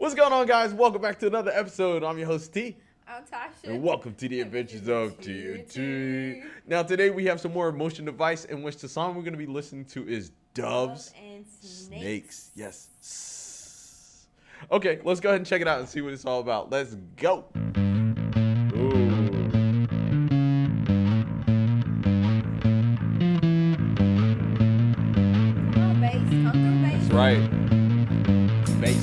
What's going on, guys? Welcome back to another episode. I'm your host, T. I'm Tasha. And welcome to the Adventures of TNT. Now, today we have some more Emotion Device, in which the song we're going to be listening to is Doves and Snakes. Yes. Okay, let's go ahead and check it out and see what it's all about. Let's go. Ooh. Come on, bass. Come through, bass. That's right. Bass.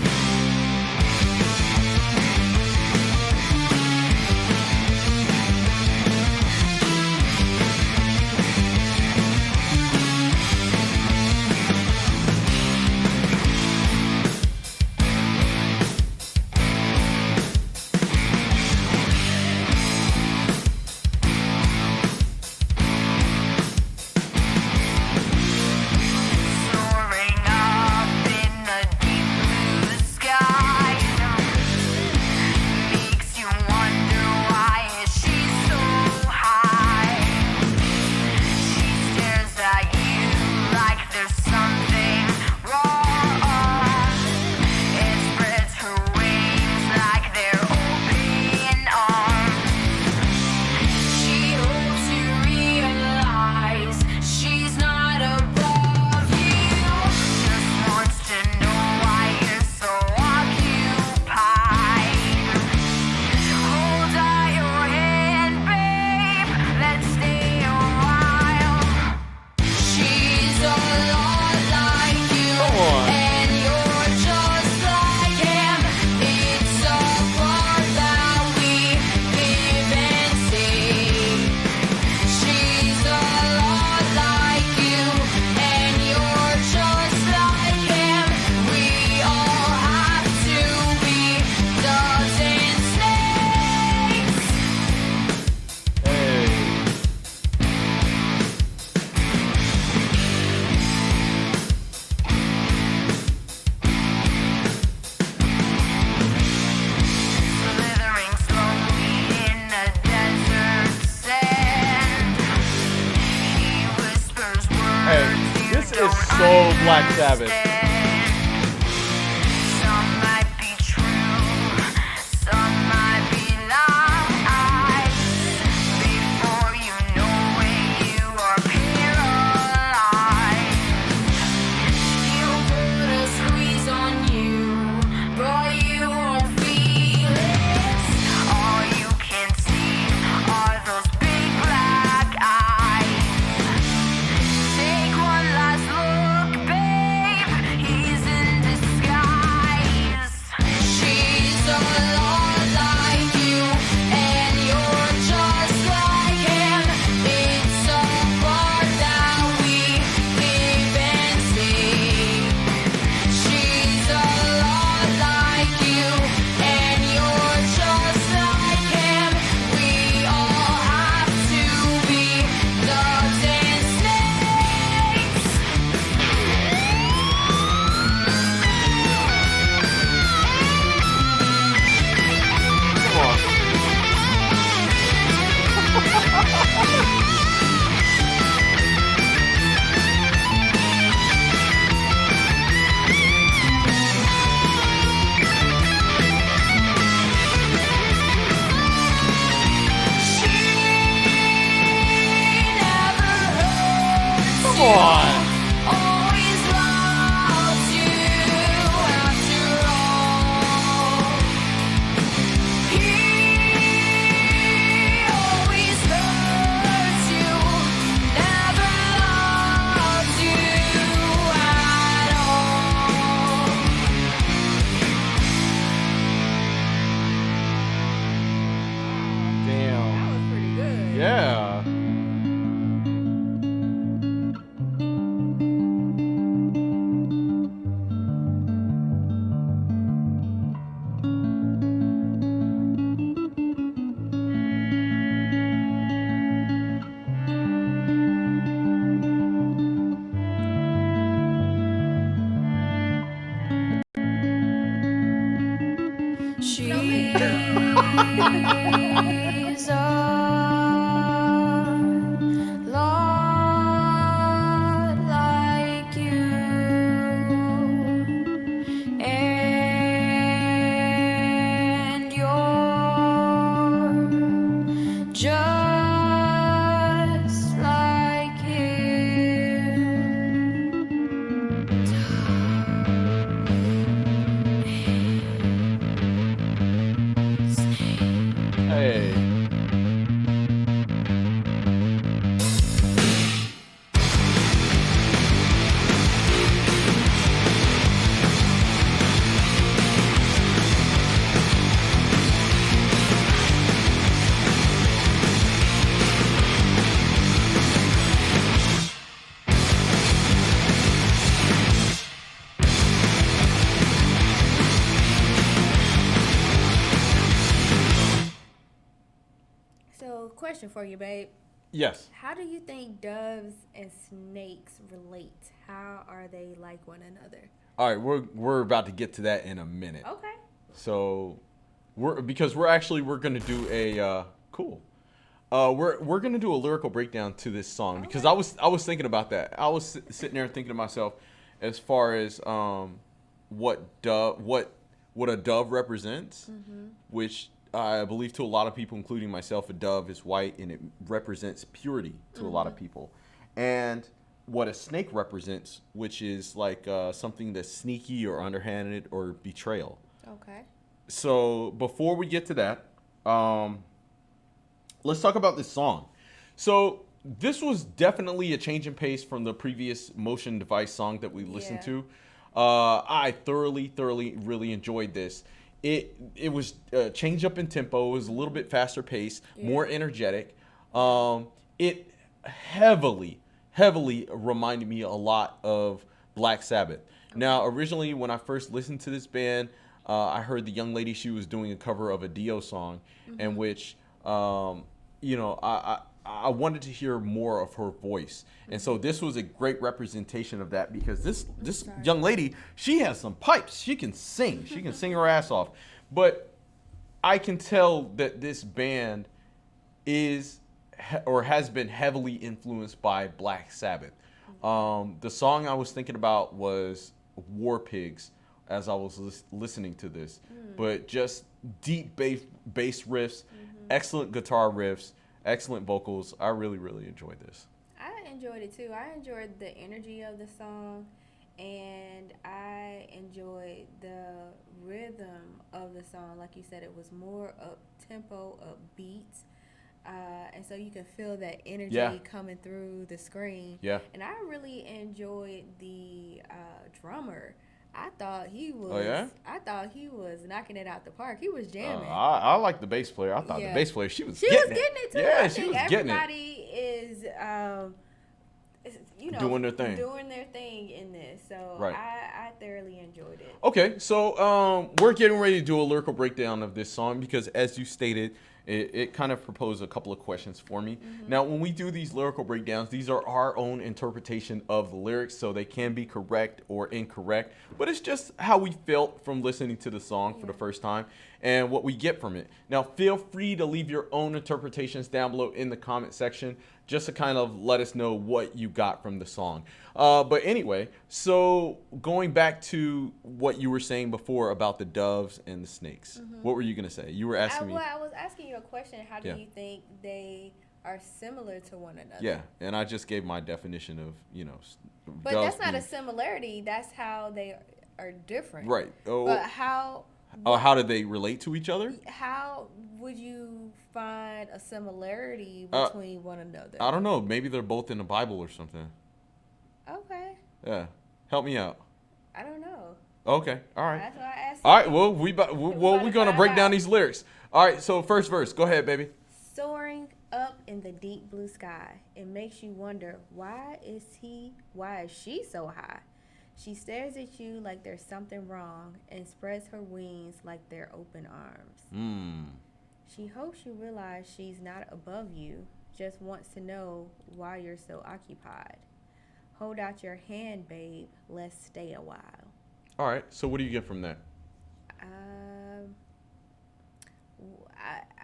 This is so Black Sabbath. Some might be true, some might be lies. Before you know it, you are paralyzed. You put a squeeze on you, but you won't feel it. All you can see are those big black eyes. Take one last look, babe. He's in disguise. She's a lot like you, and you're just like him. It's a part that we live and see. She's a lot like you, and you're just like him. We all have to be doves and snakes. Come on. Come on. Always loves you after all. He always hurts you, never loves you at all. Damn. That was pretty good. Yeah. She's a lot like you, and Question for you, babe. Yes. How do you think doves and snakes relate? How are they like one another? All right, we're about to get to that in a minute. Okay. So we're gonna do a cool. We're gonna do a lyrical breakdown to this song because Okay. I was thinking about that. I was sitting there thinking to myself, as far as what a dove represents, which I believe to a lot of people, including myself, a dove is white and it represents purity to a lot of people, and what a snake represents, which is like something that's sneaky or underhanded or betrayal. Okay. So before we get to that, let's talk about this song. So this was definitely a change in pace from the previous motion device song that we listened Yeah. to. I thoroughly, really enjoyed this. It was a change up in tempo. It was a little bit faster pace, more energetic. It heavily reminded me a lot of Black Sabbath. Now, originally when I first listened to this band, I heard the young lady, she was doing a cover of a Dio song, in which I wanted to hear more of her voice, and so this was a great representation of that because this young lady, she has some pipes. She can sing. She can sing her ass off. But I can tell that this band is or has been heavily influenced by Black Sabbath. The song I was thinking about was War Pigs as I was listening to this, but just deep bass riffs, excellent guitar riffs, excellent vocals. I really enjoyed this. I enjoyed it too. I enjoyed the energy of the song, and I enjoyed the rhythm of the song. Like you said, it was more up tempo, upbeat. And so you can feel that energy coming through the screen. Yeah. And I really enjoyed the drummer. I thought he was. Oh, yeah? I thought he was knocking it out the park. He was jamming. I like the bass player. I thought the bass player, she was getting it too. Yeah, I she think was getting it. everybody is, Doing their thing. Doing their thing in this. So Right. I thoroughly enjoyed it. Okay, so we're getting ready to do a lyrical breakdown of this song because, as you stated, it kind of proposed a couple of questions for me. Now, when we do these lyrical breakdowns, these are our own interpretation of the lyrics, so they can be correct or incorrect, but it's just how we felt from listening to the song for the first time and what we get from it. Now, feel free to leave your own interpretations down below in the comment section just to kind of let us know what you got from the song. But anyway, so going back to what you were saying before about the doves and the snakes, what were you going to say? You were asking me. I was asking you a question. How do you think they are similar to one another? Yeah, and I just gave my definition of, But doves that's not a being- similarity. That's how they are different. Right. Oh, But how how did they relate to each other? how would you find a similarity between one another? I don't know. Maybe they're both in the Bible or something. Okay. Yeah. Help me out. I don't know. Okay. All right. That's why I asked. All right. you. Well, we're to gonna find break down out. these lyrics. All right. So first verse. Go ahead, baby. Soaring up in the deep blue sky, it makes you wonder, why is she so high? She stares at you like there's something wrong and spreads her wings like they're open arms. She hopes you realize she's not above you, just wants to know why you're so occupied. Hold out your hand, babe. Let's stay a while. All right. So what do you get from that?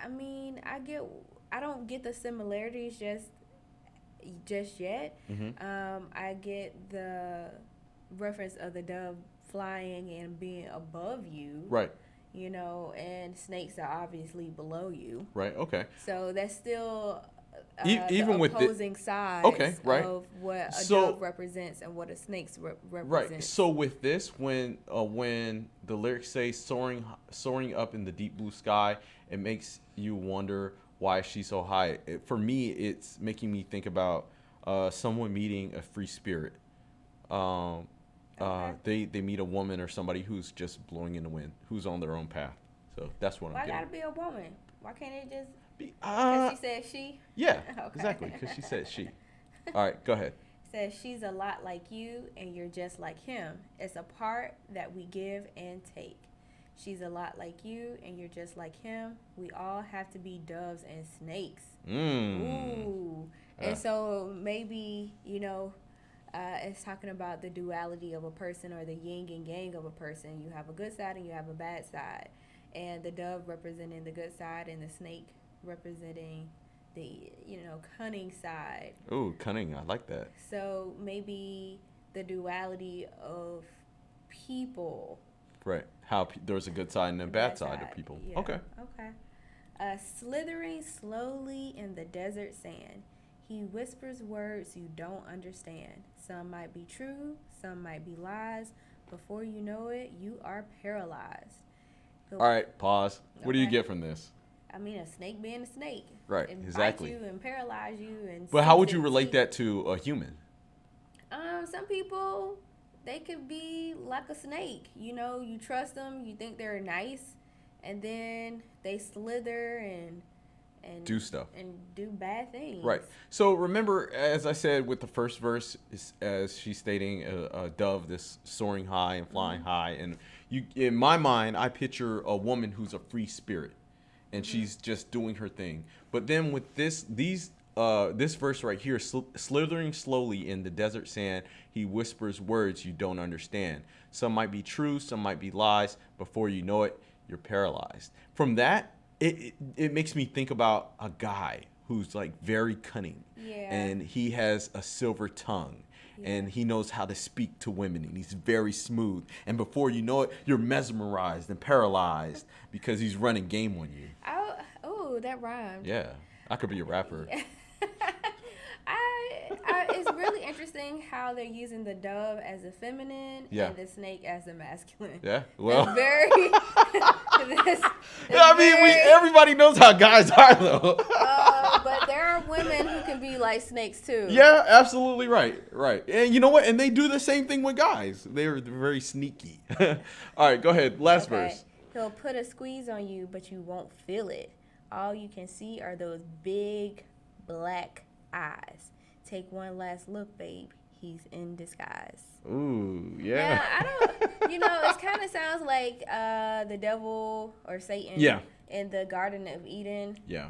I mean, I don't get the similarities just yet. I get the reference of the dove flying and being above you. Right. And snakes are obviously below you. Right. Okay. So that's still Even the with the- opposing sides Okay, right. of what a So- dove represents and what a snake represents. Right. So with this, when the lyrics say soaring up in the deep blue sky, it makes you wonder why she's so high. For me, it's making me think about someone meeting a free spirit. They meet a woman or somebody who's just blowing in the wind, who's on their own path. So that's what Why I'm gotta getting. be a woman? Why can't it just? Be- Because she said she. yeah, Okay. exactly. Because she said she. All right, go ahead. Says she's a lot like you and you're just like him. It's a part that we give and take. She's a lot like you, and you're just like him. We all have to be doves and snakes. Mm. Ooh. And so maybe, it's talking about the duality of a person or the yin and yang of a person. You have a good side and you have a bad side. And the dove representing the good side and the snake representing the, cunning side. Ooh, cunning. I like that. So maybe the duality of people. Right. How there's a good side and a bad side of people. Yeah. Okay. Slithering slowly in the desert sand. He whispers words you don't understand. Some might be true, some might be lies. Before you know it, you are paralyzed. All right, pause. What do you Okay. get from this? I mean, a snake being a snake. Right, and exactly. Bite you and paralyze you. But how would you relate that to a human? Some people, they could be like a snake. You trust them, you think they're nice, and then they slither and Do stuff. and do bad things. Right. So remember, as I said with the first verse, as she's stating, a dove that's soaring high and flying high, and in my mind, I picture a woman who's a free spirit, and she's just doing her thing. But then with this verse right here, slithering slowly in the desert sand, he whispers words you don't understand. Some might be true, some might be lies. Before you know it, you're paralyzed. From that, it makes me think about a guy who's like very cunning, and he has a silver tongue, and he knows how to speak to women, and he's very smooth. And before you know it, you're mesmerized and paralyzed because he's running game on you. Oh, that rhymed. Yeah, I could be a rapper. It's really interesting how they're using the dove as a feminine and the snake as a masculine. Yeah, well, It's very. Everybody knows how guys are, though. But there are women who can be like snakes too. Yeah, absolutely right. And you know what? And they do the same thing with guys. They're very sneaky. All right, go ahead. Last verse. He'll put a squeeze on you, but you won't feel it. All you can see are those big black eyes. Take one last look, babe. He's in disguise. Ooh, yeah. Yeah, I don't. It kind of sounds like the devil or Satan. Yeah. In the Garden of Eden. Yeah.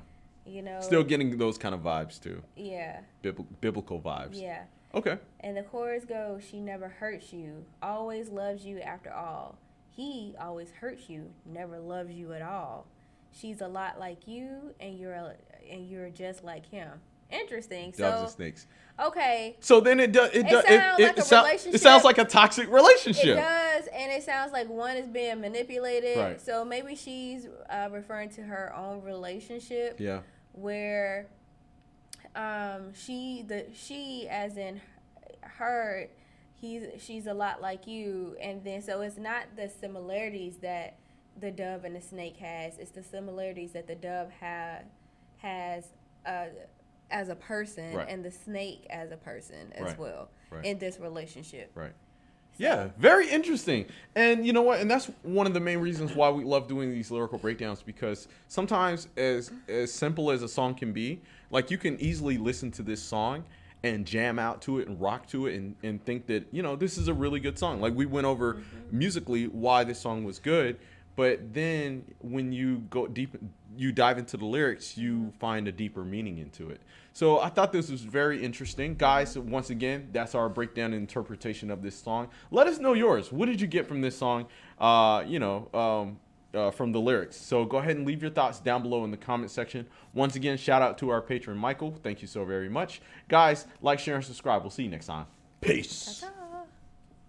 Still getting those kind of vibes too. Yeah. Biblical vibes. Yeah. Okay. And the chorus goes, she never hurts you, always loves you after all. He always hurts you, never loves you at all. She's a lot like you, and you're just like him. Interesting. Doves and snakes. Okay. So then it sounds like a toxic relationship. It does, and it sounds like one is being manipulated. Right. So maybe she's referring to her own relationship. Yeah. Where she as in her, she's a lot like you, and then so it's not the similarities that the dove and the snake has. It's the similarities that the dove has as a person, and the snake as a person as well in this relationship. Right. Yeah, very interesting. And you know what? And that's one of the main reasons why we love doing these lyrical breakdowns, because sometimes as simple as a song can be, like you can easily listen to this song and jam out to it and rock to it and think that, this is a really good song. Like we went over musically why this song was good, but then when you go deep, you dive into the lyrics, you find a deeper meaning into it. So I thought this was very interesting. Guys, once again, that's our breakdown and interpretation of this song. Let us know yours. What did you get from this song, from the lyrics? So go ahead and leave your thoughts down below in the comment section. Once again, shout out to our patron, Michael. Thank you so very much. Guys, like, share, and subscribe. We'll see you next time. Peace. Ta-ta.